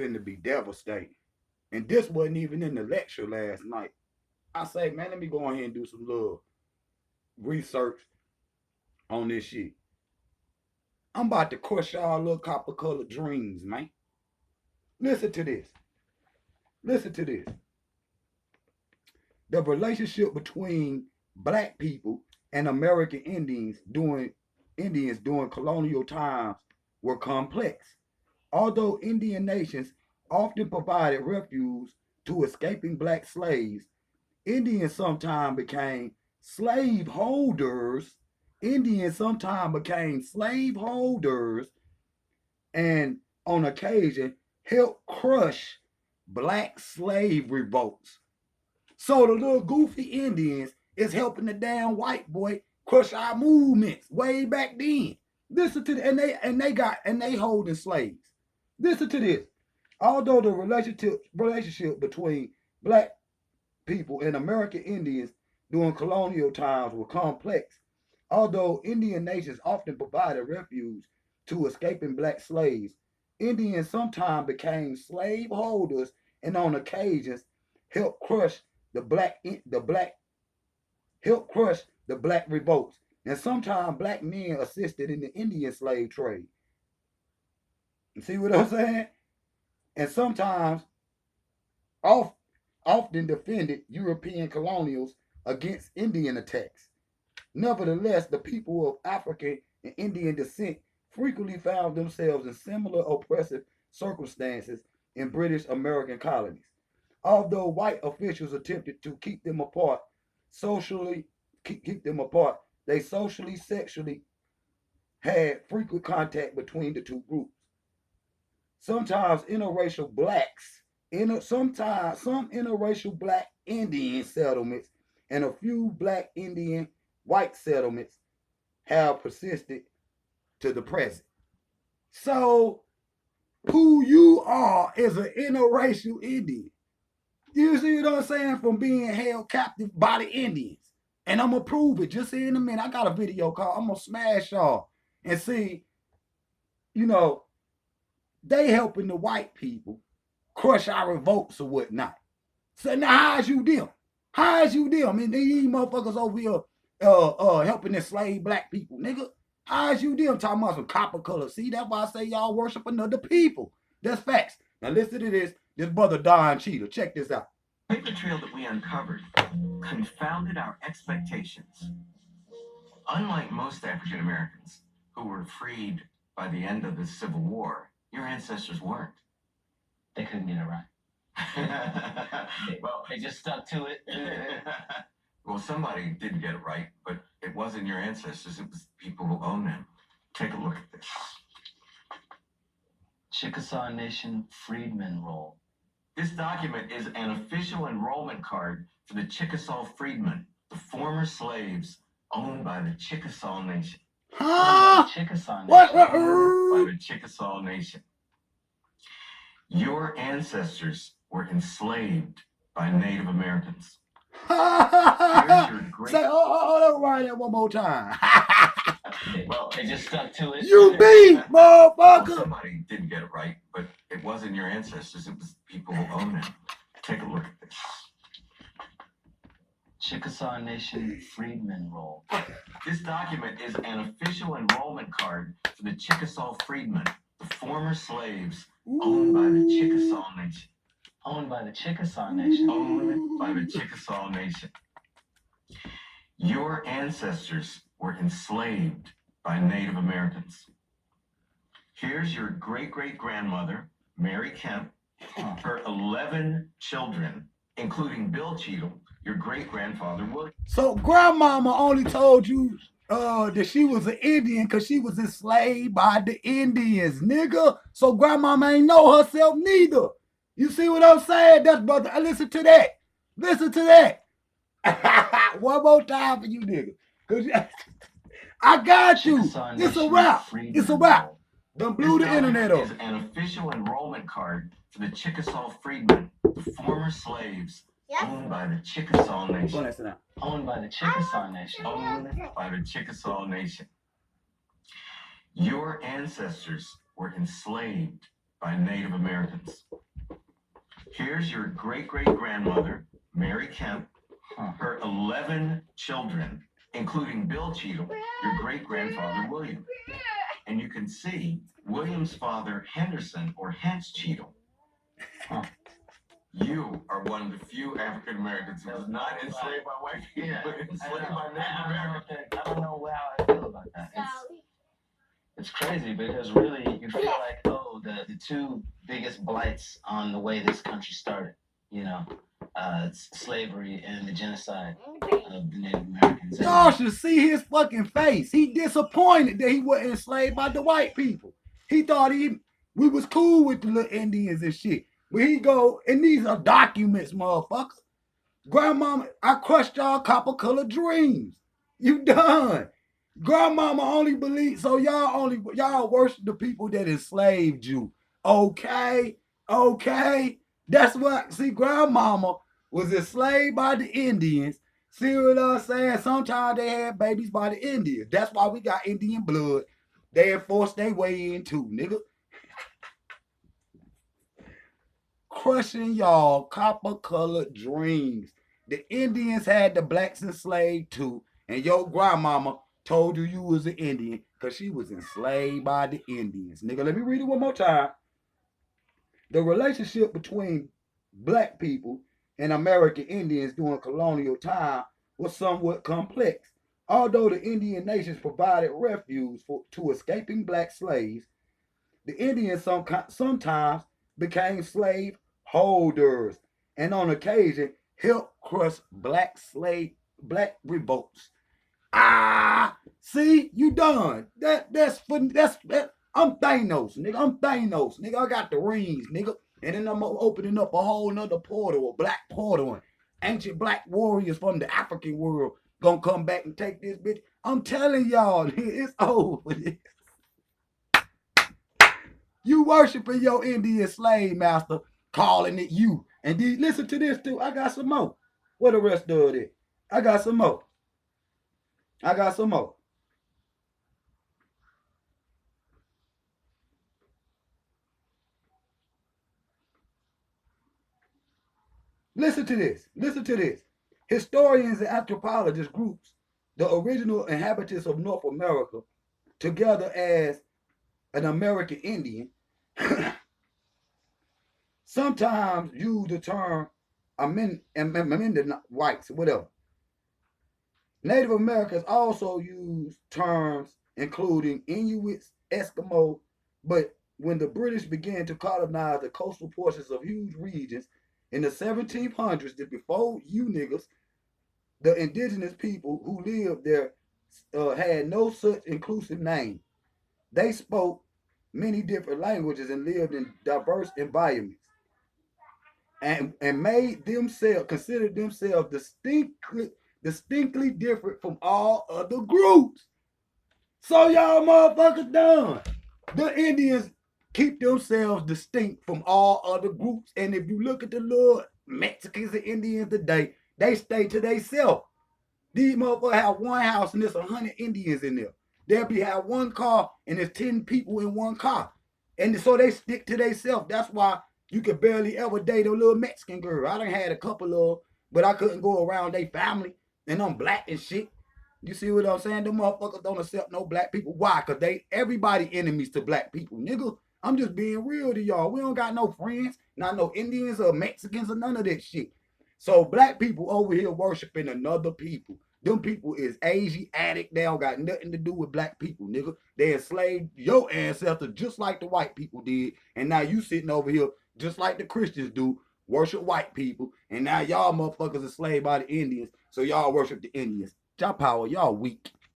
finna be devastating. And this wasn't even in the lecture last night. I say, man, let me go ahead and do some little research on this shit. I'm about to crush y'all little copper colored dreams, man. Listen to this. Listen to this. The relationship between black people and American Indians during colonial times were complex. Although Indian nations often provided refuge to escaping black slaves, Indians sometimes became slave holders. Indians sometimes became slave holders and on occasion helped crush black slave revolts. So the little goofy Indians is helping the damn white boy crush our movements way back then. Listen to the, and they holding slaves. Listen to this. Although the relationship between black people and American Indians during colonial times were complex, although Indian nations often provided refuge to escaping black slaves, Indians sometimes became slave holders and on occasions helped crush the black revolts. And sometimes black men assisted in the Indian slave trade. You see what I'm saying? And sometimes often defended European colonials against Indian attacks. Nevertheless, the people of African and Indian descent frequently found themselves in similar oppressive circumstances in British American colonies. Although white officials attempted to keep them apart, they socially, sexually had frequent contact between the two groups. Sometimes interracial blacks, some interracial black Indian settlements and a few black Indian white settlements have persisted to the present. So, who you are is an interracial Indian. You see what I'm saying? From being held captive by the Indians. And I'm going to prove it just in a minute. I got a video called I'm going to smash y'all and see, you know, they helping the white people crush our revolts or whatnot. So now how's you them? How's you them? I mean, these motherfuckers over here helping enslave black people, nigga. How's you them talking about some copper color? See, that's why I say y'all worship another people. That's facts. Now listen to this. This brother Don Cheetah. Check this out. The paper trail that we uncovered confounded our expectations. Unlike most African Americans who were freed by the end of the Civil War, your ancestors weren't. They couldn't get it right. Well, they just stuck to it. Well, somebody didn't get it right, but it wasn't your ancestors, it was people who own them. Take a look at this. Chickasaw Nation Freedmen Roll. This document is an official enrollment card for the Chickasaw freedmen, the former slaves owned by the Chickasaw Nation. Huh? Chickasaw Nation. What? By the Chickasaw Nation. Your ancestors were enslaved by Native Americans. Say, oh, write that one more time. Well, they just stuck to it. You beat, motherfucker. Well, somebody didn't get it right, but it wasn't your ancestors, it was people who own them. Take a look at this. Chickasaw Nation Freedmen Roll. This document is an official enrollment card for the Chickasaw freedmen, the former slaves owned by the Chickasaw Nation. Owned by the Chickasaw Nation. Owned by the Chickasaw Nation. Your ancestors were enslaved by Native Americans. Here's your great-great-grandmother, Mary Kemp, her 11 children, including Bill Cheadle, your great-grandfather, William. So grandmama only told you that she was an Indian because she was enslaved by the Indians, nigga. So grandmama ain't know herself neither. You see what I'm saying? That's brother. Listen to that. Listen to that. One more time for you, nigga. Cause I got you. It's a wrap. It's a wrap. Done blew the internet up. This is an official enrollment card for the Chickasaw freedmen, the former slaves owned by the Chickasaw Nation. Owned by the Chickasaw Nation. Owned by the Chickasaw Nation. Your ancestors were enslaved by Native Americans. Here's your great-great-grandmother, Mary Kemp, her 11 children, including Bill Cheadle, your great-grandfather, William. And you can see William's father, Henderson, or Hence Cheadle. You are one of the few African Americans who was not enslaved by white people, but enslaved by Native Americans. I don't know how I feel about that. It's crazy because really you feel like, oh, the two biggest blights on the way this country started, you know, it's slavery and the genocide of the Native Americans. Y'all should see his fucking face. He disappointed that he wasn't enslaved by the white people. He thought we was cool with the little Indians and shit. But he go, and these are documents, motherfucker. Grandmama, I crushed y'all copper-colored dreams. You done. Grandmama only believe, so y'all worship the people that enslaved you. Okay? That's what, see, grandmama was enslaved by the Indians. See what I'm saying? Sometimes they had babies by the Indians. That's why we got Indian blood. They enforced their way in too, nigga. Crushing y'all copper-colored dreams. The Indians had the blacks enslaved too, and your grandmama told you was an Indian because she was enslaved by the Indians. Nigga, let me read it one more time. The relationship between black people and American Indians during colonial time was somewhat complex. Although the Indian nations provided refuge to escaping black slaves, the Indians sometimes became slave holders and on occasion helped crush black revolts. See, you done. That's I'm Thanos, nigga. Nigga, I got the rings, nigga. And then I'm opening up a whole nother portal, a black portal. And ancient black warriors from the African world gonna come back and take this bitch. I'm telling y'all, it's over. You worshiping your Indian slave master, calling it you. And listen to this too. I got some more. What the rest of it? I got some more. Listen to this. Historians and anthropologist groups the original inhabitants of North America together as an American Indian sometimes use the term amended whites, whatever. Native Americans also use terms including Inuits, Eskimo, but when the British began to colonize the coastal portions of huge regions in the 1700s, before you niggas, the indigenous people who lived there had no such inclusive name. They spoke many different languages and lived in diverse environments and considered themselves distinctly different from all other groups. So y'all motherfuckers done. The Indians keep themselves distinct from all other groups. And if you look at the little Mexicans and Indians today, they stay to themselves. These motherfuckers have one house and there's 100 Indians in there. They'll have one car and there's 10 people in one car. And so they stick to themselves. That's why you could barely ever date a little Mexican girl. I done had a couple of, but I couldn't go around their family. And I'm black and shit. You see what I'm saying? Them motherfuckers don't accept no black people. Why? Because everybody enemies to black people. Nigga, I'm just being real to y'all. We don't got no friends, not no Indians or Mexicans or none of that shit. So black people over here worshiping another people. Them people is Asiatic. They don't got nothing to do with black people, nigga. They enslaved your ancestors just like the white people did. And now you sitting over here just like the Christians do, worship white people. And now y'all motherfuckers enslaved by the Indians. So y'all worship the Indians. Y'all power, y'all weak.